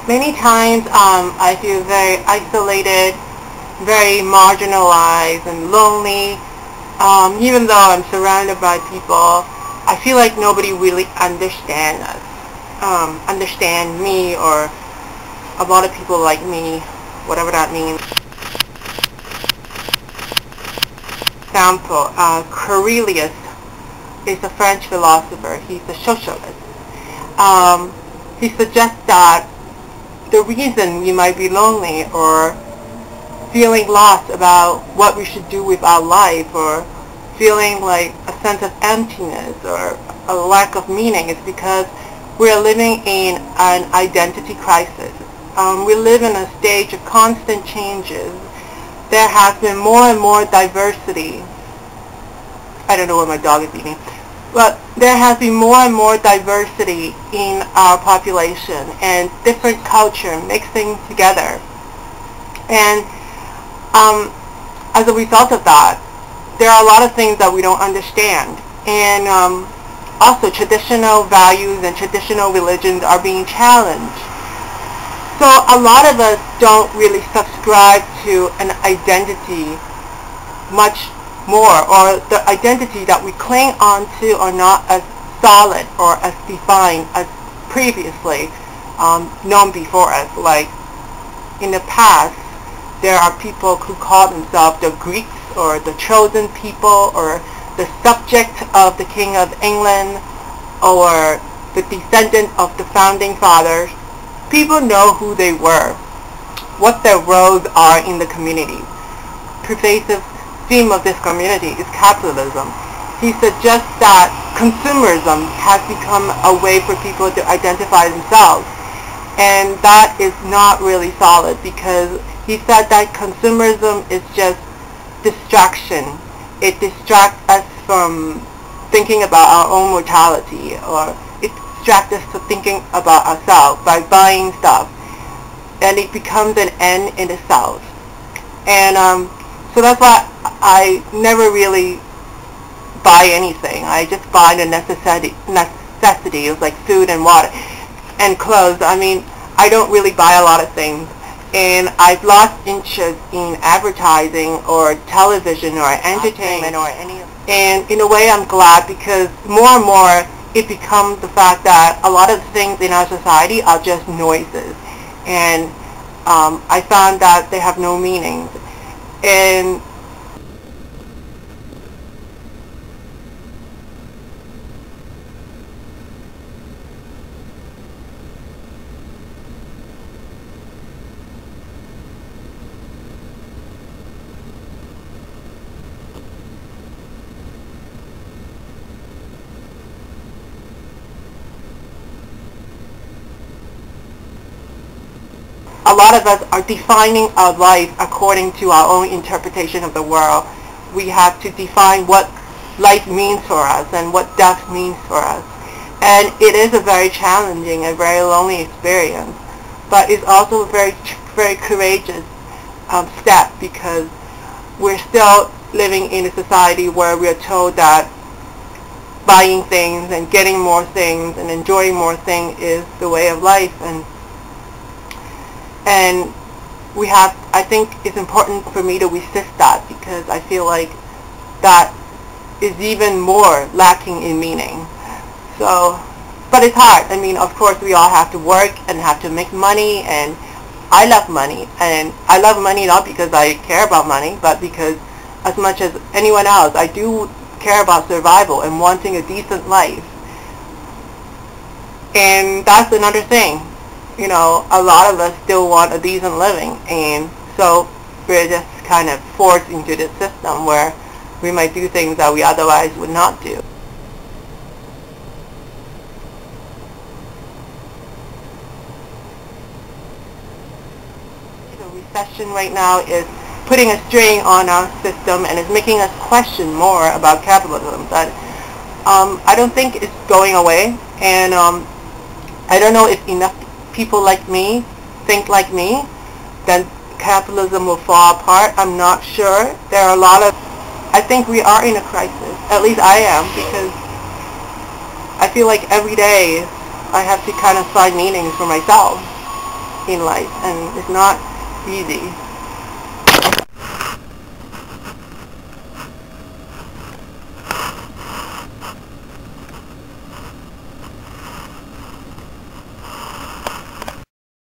Many times I feel very isolated, very marginalized and lonely. Even though I'm surrounded by people, I feel like nobody really understand us, understand me, or a lot of people like me, whatever that means. Example, Cornelius is a French philosopher. He's a socialist. He suggests that the reason we might be lonely or feeling lost about what we should do with our life, or feeling like a sense of emptiness or a lack of meaning, is because we're living in an identity crisis. We live in a stage of constant changes. There has been more and more diversity. I don't know what my dog is eating. But there has been more and more diversity in our population and different culture mixing together. And as a result of that, there are a lot of things that we don't understand. And also traditional values and traditional religions are being challenged. So a lot of us don't really subscribe to an identity much more, or the identity that we cling on to are not as solid or as defined as previously known before us. Like in the past, there are people who call themselves the Greeks, or the chosen people, or the subject of the King of England, or the descendant of the founding fathers. People know who they were, what their roles are in the community. Pervasive theme of this community is capitalism. He suggests that consumerism has become a way for people to identify themselves, and that is not really solid, because he said that consumerism is just distraction. It distracts us from thinking about our own mortality, or it distracts us to thinking about ourselves by buying stuff, and it becomes an end in itself. And so that's why I never really buy anything. I just buy the necessities like food and water and clothes. I mean, I don't really buy a lot of things. And I've lost interest in advertising or television or entertainment or any of it. And in a way I'm glad, because more and more it becomes the fact that a lot of things in our society are just noises. And I found that they have no meaning. And a lot of us are defining our life according to our own interpretation of the world. We have to define what life means for us and what death means for us. And it is a very challenging and very lonely experience, but it's also a very, very courageous step, because we're still living in a society where we're told that buying things and getting more things and enjoying more things is the way of life. And we have, I think it's important for me to resist that, because I feel like that is even more lacking in meaning. So, but it's hard. I mean, of course we all have to work and have to make money, and I love money. And I love money not because I care about money, but because as much as anyone else, I do care about survival and wanting a decent life. And that's another thing. You know, a lot of us still want a decent living, and so we're just kind of forced into this system where we might do things that we otherwise would not do. The recession right now is putting a strain on our system, and is making us question more about capitalism. But I don't think it's going away, and I don't know if enough people like me think like me, then capitalism will fall apart. I'm not sure. There are a lot of, I think we are in a crisis. At least I am, because I feel like every day I have to kind of find meanings for myself. in life, and it's not easy.